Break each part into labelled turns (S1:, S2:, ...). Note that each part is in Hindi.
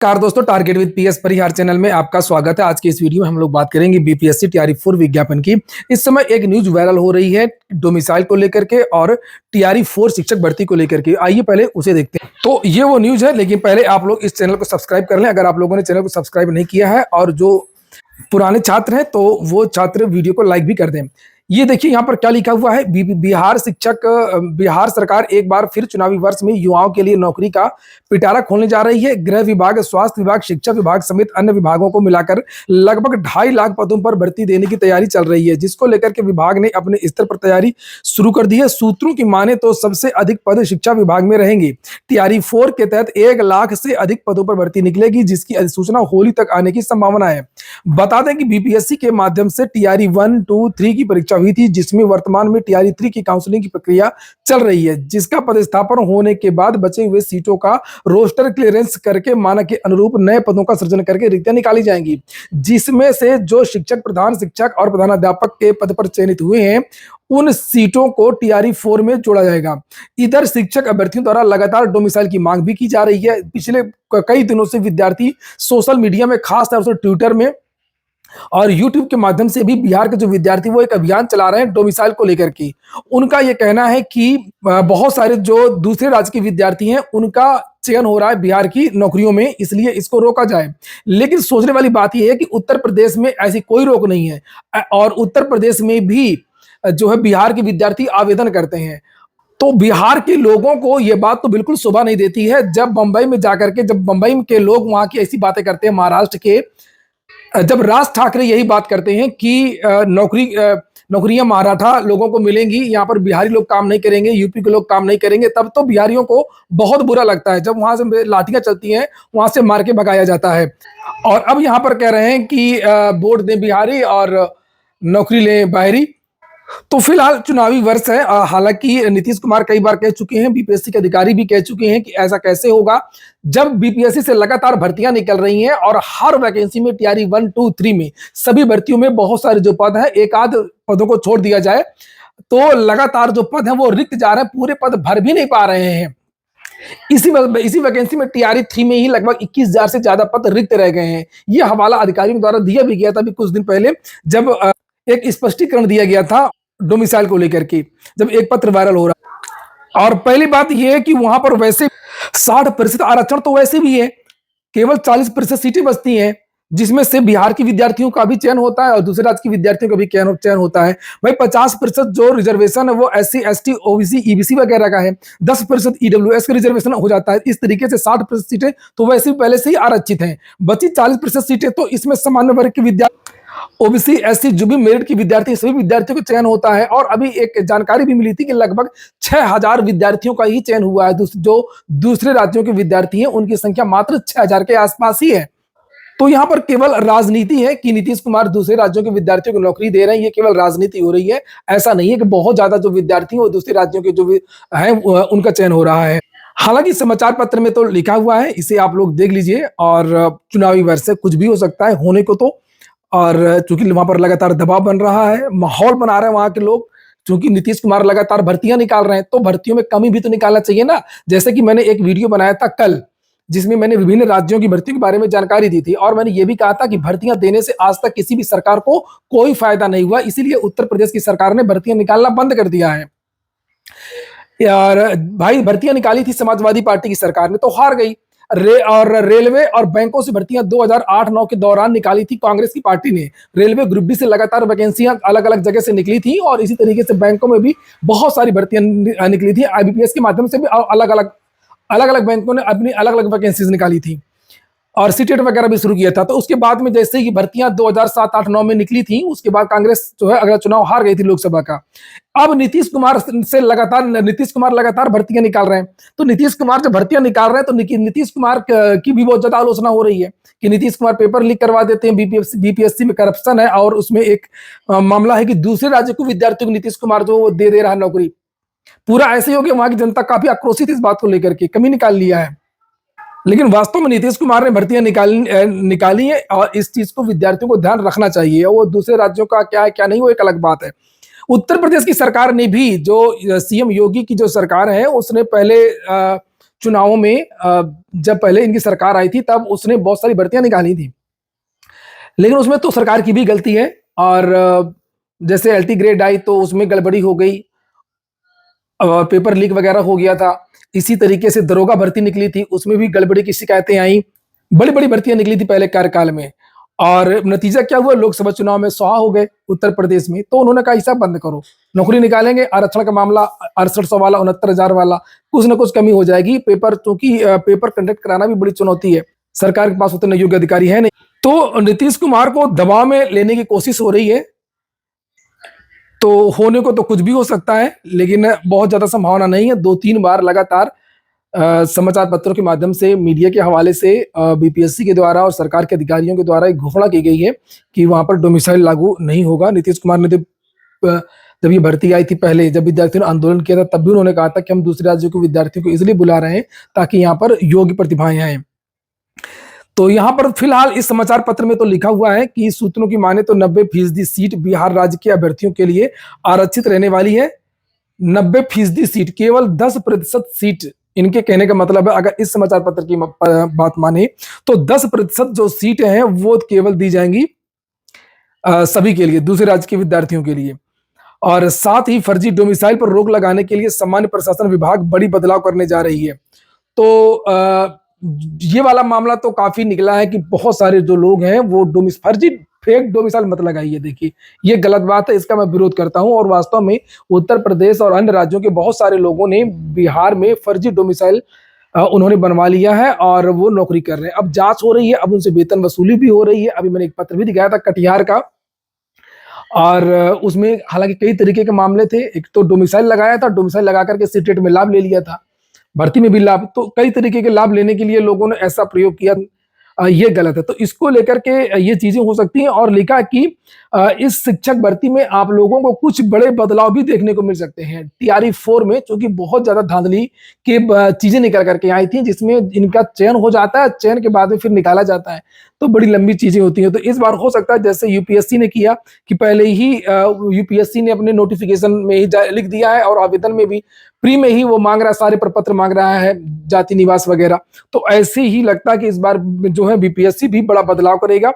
S1: कार दोस्तों, target with PS Parihar channel में आपका स्वागत है। आज की इस वीडियो में हम लोग बात करेंगे बीपीएससी टीआरई 4 विज्ञापन की। इस समय एक न्यूज वायरल हो रही है डोमिसाइल को लेकर के और टीआरई 4 शिक्षक भर्ती को लेकर के। आइए पहले उसे देखते हैं। तो ये वो न्यूज है, लेकिन पहले आप लोग इस चैनल को सब्सक्राइब कर लें अगर आप लोगों ने चैनल को सब्सक्राइब नहीं किया है, और जो पुराने छात्र हैं तो वो छात्र वीडियो को लाइक भी कर दें। ये देखिए यहाँ पर क्या लिखा हुआ है। बिहार सरकार एक बार फिर चुनावी वर्ष में युवाओं के लिए नौकरी का पिटारा खोलने जा रही है। गृह विभाग, स्वास्थ्य विभाग, शिक्षा विभाग समेत अन्य विभागों को मिलाकर लगभग 2.5 लाख पदों पर भर्ती देने की तैयारी चल रही है, जिसको लेकर के विभाग ने अपने स्तर पर तैयारी शुरू कर दी है। सूत्रों की माने तो सबसे अधिक पद शिक्षा विभाग में रहेंगे। टीआरई 4 के तहत 1 लाख से अधिक पदों पर भर्ती निकलेगी, जिसकी अधिसूचना होली तक आने की संभावना है। बता दें कि बीपीएससी के माध्यम से टीआरई 1, 2, 3 की परीक्षा हुई थी, जिसमें वर्तमान में टीआरई 3 की काउंसलिंग की प्रक्रिया चल रही है, जिसका पदस्थापन होने के बाद बचे हुए सीटों का रोस्टर क्लियरेंस करके मानक के अनुरूप नए पदों का सृजन करके रिक्तियां निकाली जाएंगी, जिसमें से जो शिक्षक, प्रधान शिक्षक और प्रधानाध्यापक के पद पर चयनित हुए हैं उन सीटों को टीआरई 4 में जोड़ा जाएगा। इधर शिक्षक अभ्यर्थियों द्वारा लगातार डोमिसाइल की मांग भी की जा रही है। पिछले कई दिनों से विद्यार्थी सोशल मीडिया में, खास तौर से ट्विटर में और YouTube के माध्यम से भी बिहार के जो विद्यार्थी वो एक अभियान चला रहे हैं डोमिसाइल को लेकर के। उनका ये कहना है कि बहुत सारे जो दूसरे राज्य के विद्यार्थी हैं उनका चयन हो रहा है बिहार की नौकरियों में, इसलिए इसको रोका जाए। लेकिन सोचने वाली बात यह है कि उत्तर प्रदेश में ऐसी कोई रोक नहीं है और उत्तर प्रदेश में भी जो है बिहार के विद्यार्थी आवेदन करते हैं। तो बिहार के लोगों को यह बात तो बिल्कुल शोभा नहीं देती है जब बंबई में जाकर के, जब बंबई के लोग वहां की ऐसी बातें करते हैं, महाराष्ट्र के जब राज ठाकरे यही बात करते हैं कि नौकरियां मराठा लोगों को मिलेंगी, यहाँ पर बिहारी लोग काम नहीं करेंगे, यूपी के लोग काम नहीं करेंगे, तब तो बिहारियों को बहुत बुरा लगता है जब वहां से लाठियां चलती हैं, वहां से मार के भगाया जाता है। और अब यहाँ पर कह रहे हैं कि वोट दें बिहारी और नौकरी लें बाहरी। तो फिलहाल चुनावी वर्ष है। हालांकि नीतीश कुमार कई बार कह चुके हैं, बीपीएससी के अधिकारी भी कह चुके हैं कि ऐसा कैसे होगा जब बीपीएससी से लगातार भर्तियां निकल रही हैं और हर वैकेंसी में टीआरई 1, 2, 3 में सभी भर्तियों में बहुत सारे जो पद हैं, एक आध पदों को छोड़ दिया जाए तो लगातार जो पद हैं वो रिक्त जा रहे हैं, पूरे पद भर भी नहीं पा रहे हैं। इसी वैकेंसी में टीआरई 3 में ही लगभग 21,000 से ज्यादा पद रिक्त रह गए हैं। यह हवाला अधिकारियों द्वारा दिया भी गया था अभी कुछ दिन पहले, जब एक स्पष्टीकरण दिया गया था डोमिसाइल को लेकर के, जब एक पत्र वायरल हो रहा। और पहली बात यह है कि वहां पर वैसे 60% आरक्षण तो वैसे भी है, केवल 40% सीटें बचती हैं, जिसमें से बिहार के विद्यार्थियों का भी चयन होता है और दूसरे राज्य के विद्यार्थियों का भी चयन होता है। भाई 50% जो रिजर्वेशन है वो SC, ST, OBC, EBC वगैरह का है, 10% EWS का रिजर्वेशन हो जाता है। इस तरीके से 60% सीटें तो वैसे भी पहले से ही आरक्षित हैं। बची 40% सीटें तो इसमें सामान्य वर्ग के विद्यार्थी, ओबीसी, एससी, जो भी मेरिट के विद्यार्थी, सभी विद्यार्थियों को चयन होता है। और अभी एक जानकारी भी मिली थी कि लगभग 6,000 विद्यार्थियों का ही चयन हुआ है। जो दूसरे राज्यों के विद्यार्थी हैं उनकी संख्या मात्र 6,000 के आसपास ही है। तो यहाँ पर केवल राजनीति है कि नीतीश कुमार दूसरे राज्यों के विद्यार्थियों को नौकरी दे रहे हैं, ये केवल राजनीति हो रही है। ऐसा नहीं है कि बहुत ज्यादा जो विद्यार्थी हैं वो दूसरे राज्यों के जो हैं उनका चयन हो रहा है। हालांकि समाचार पत्र में तो लिखा हुआ है, इसे आप लोग देख लीजिए। और चुनावी वर्ष से कुछ भी हो सकता है होने को तो, और चूंकि वहां पर लगातार दबाव बन रहा है, माहौल बना रहे हैं वहां के लोग, चूंकि नीतीश कुमार लगातार भर्तियां निकाल रहे हैं तो भर्तियों में कमी भी तो निकालना चाहिए ना। जैसे कि मैंने एक वीडियो बनाया था कल, जिसमें मैंने विभिन्न राज्यों की भर्तियों के बारे में जानकारी दी थी और मैंने ये भी कहा था कि भर्तियां देने से आज तक किसी भी सरकार को कोई फायदा नहीं हुआ, इसीलिए उत्तर प्रदेश की सरकार ने भर्तियां निकालना बंद कर दिया है। यार भाई, भर्तियां निकाली थी समाजवादी पार्टी की सरकार ने तो हार गई। रेलवे और बैंकों से भर्तियां 2008-9 के दौरान निकाली थी कांग्रेस की पार्टी ने। रेलवे ग्रुप डी से लगातार वैकेंसियां अलग अलग जगह से निकली थी और इसी तरीके से बैंकों में भी बहुत सारी भर्तियां निकली थी। आईबीपीएस के माध्यम से भी अलग अलग बैंकों ने अपनी अलग अलग वैकेंसीज निकाली थी और सीटेट वगैरह भी शुरू किया था। तो उसके बाद में जैसे ही भर्तियां 2007-8-9 में निकली थी, उसके बाद कांग्रेस जो है अगला चुनाव हार गई थी लोकसभा का। अब नीतीश कुमार लगातार भर्तियां निकाल रहे हैं। तो नीतीश कुमार जब भर्तियां निकाल रहे हैं तो नीतीश कुमार की भी बहुत ज्यादा आलोचना हो रही है कि नीतीश कुमार पेपर लीक करवा देते हैं, बीपीएससी में करप्शन है। और उसमें एक मामला है कि दूसरे राज्य के विद्यार्थियों को नीतीश कुमार जो दे रहा है नौकरी। पूरा ऐसे ही हो गया, वहां की जनता काफी आक्रोशित इस बात को लेकर के, कमी निकाल लिया है। लेकिन वास्तव में नीतीश कुमार ने भर्तियां निकाली है और इस चीज को विद्यार्थियों को ध्यान रखना चाहिए। वो दूसरे राज्यों का क्या है क्या नहीं, वो एक अलग बात है। उत्तर प्रदेश की सरकार ने भी, जो सीएम योगी की जो सरकार है, उसने पहले चुनावों में जब पहले इनकी सरकार आई थी तब उसने बहुत सारी भर्तियां निकाली थी, लेकिन उसमें तो सरकार की भी गलती है। और जैसे एलटी ग्रेड आई तो उसमें गड़बड़ी हो गई और पेपर लीक वगैरह हो गया था। इसी तरीके से दरोगा भर्ती निकली थी, उसमें भी गड़बड़ी की शिकायतें आई। बड़ी बड़ी भर्तियां निकली थी पहले कार्यकाल में, और नतीजा क्या हुआ, लोकसभा चुनाव में स्वाहा हो गए उत्तर प्रदेश में। तो उन्होंने कहा हिसाब बंद करो, नौकरी निकालेंगे, आरक्षण का मामला 6800 वाला 69,000 वाला, कुछ ना कुछ कमी हो जाएगी। पेपर, क्योंकि पेपर कंडक्ट कराना भी बड़ी चुनौती है, सरकार के पास उतने योग्य अधिकारी है नहीं। तो नीतीश कुमार को दबाव में लेने की कोशिश हो रही है। तो होने को तो कुछ भी हो सकता है, लेकिन बहुत ज्यादा संभावना नहीं है। 2-3 बार लगातार समाचार पत्रों के माध्यम से, मीडिया के हवाले से बीपीएससी के द्वारा और सरकार के अधिकारियों के द्वारा एक घोषणा की गई है कि वहां पर डोमिसाइल लागू नहीं होगा। नीतीश कुमार ने जब ये भर्ती आई थी पहले, जब विद्यार्थियों ने आंदोलन किया था, तब भी उन्होंने कहा था कि हम दूसरे राज्यों के विद्यार्थियों को इसलिए बुला रहे हैं ताकि यहाँ पर योग्य प्रतिभाएं आए। तो यहाँ पर फिलहाल इस समाचार पत्र में तो लिखा हुआ है कि सूत्रों की माने तो 90% सीट बिहार राज्य के अभ्यर्थियों के लिए आरक्षित रहने वाली है। 90% सीट, केवल 10% सीट। इनके कहने का मतलब है, अगर इस समाचार पत्र की बात माने तो 10% जो सीट हैं वो केवल दी जाएंगी सभी के लिए, दूसरे राज्य के विद्यार्थियों के लिए। और साथ ही फर्जी डोमिसाइल पर रोक लगाने के लिए सामान्य प्रशासन विभाग बड़ी बदलाव करने जा रही है। तो ये वाला मामला तो काफी निकला है कि बहुत सारे जो लोग हैं वो फर्जी फेक डोमिसाइल मत लगाइए। देखिए, ये गलत बात है, इसका मैं विरोध करता हूं। और वास्तव में उत्तर प्रदेश और अन्य राज्यों के बहुत सारे लोगों ने बिहार में फर्जी डोमिसाइल उन्होंने बनवा लिया है और वो नौकरी कर रहे हैं। अब जांच हो रही है, अब उनसे वेतन वसूली भी हो रही है। अभी मैंने एक पत्र भी दिखाया था कटिहार का, और उसमें हालांकि कई तरीके के मामले थे। एक तो डोमिसाइल लगाया था, डोमिसाइल लगा करके सीटेट में लाभ ले लिया था, भर्ती में भी लाभ। तो कई तरीके के लाभ लेने के लिए लोगों ने ऐसा प्रयोग किया, ये गलत है। तो इसको लेकर के ये चीजें हो सकती हैं। और लिखा कि इस शिक्षक भर्ती में आप लोगों को कुछ बड़े बदलाव भी देखने को मिल सकते हैं। टीआरई 4 में, क्योंकि बहुत ज्यादा धांधली के चीजें निकल करके आई थी, जिसमें इनका चयन हो जाता है, चयन के बाद में फिर निकाला जाता है, तो बड़ी लंबी चीजें होती हैं। तो इस बार हो सकता है जैसे यूपीएससी ने किया कि पहले ही यूपीएससी ने अपने नोटिफिकेशन में ही लिख दिया है और आवेदन में भी प्री में ही वो मांग रहा है, सारे प्रपत्र मांग रहा है, जाति निवास वगैरह। तो ऐसे ही लगता है कि इस बार जो है बीपीएससी भी बड़ा बदलाव करेगा।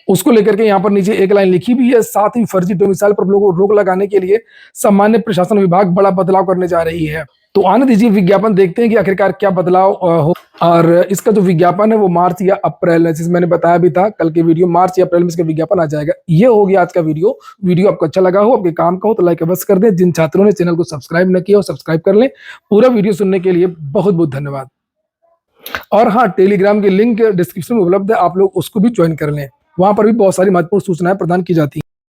S1: उसको लेकर के यहाँ पर नीचे एक लाइन लिखी भी है, साथ ही फर्जी डोमिसाइल पर लोगों को रोक लगाने के लिए सामान्य प्रशासन विभाग बड़ा बदलाव करने जा रही है। तो आने दीजिए, विज्ञापन देखते हैं कि आखिरकार क्या बदलाव हो। और इसका जो विज्ञापन है वो मार्च या अप्रैल है, जैसे मैंने बताया भी था कल के वीडियो, मार्च या अप्रैल में इसका विज्ञापन आ जाएगा। ये हो गया आज का वीडियो आपको अच्छा लगा हो, आपके काम का हो तो लाइक अवश्य कर दें। जिन छात्रों ने चैनल को सब्सक्राइब न किया हो सब्सक्राइब कर लें। पूरा वीडियो सुनने के लिए बहुत बहुत धन्यवाद। और हाँ, टेलीग्राम की लिंक डिस्क्रिप्शन में उपलब्ध है, आप लोग उसको भी ज्वाइन कर लें। वहां पर भी बहुत सारी महत्वपूर्ण सूचनाएं प्रदान की जाती हैं।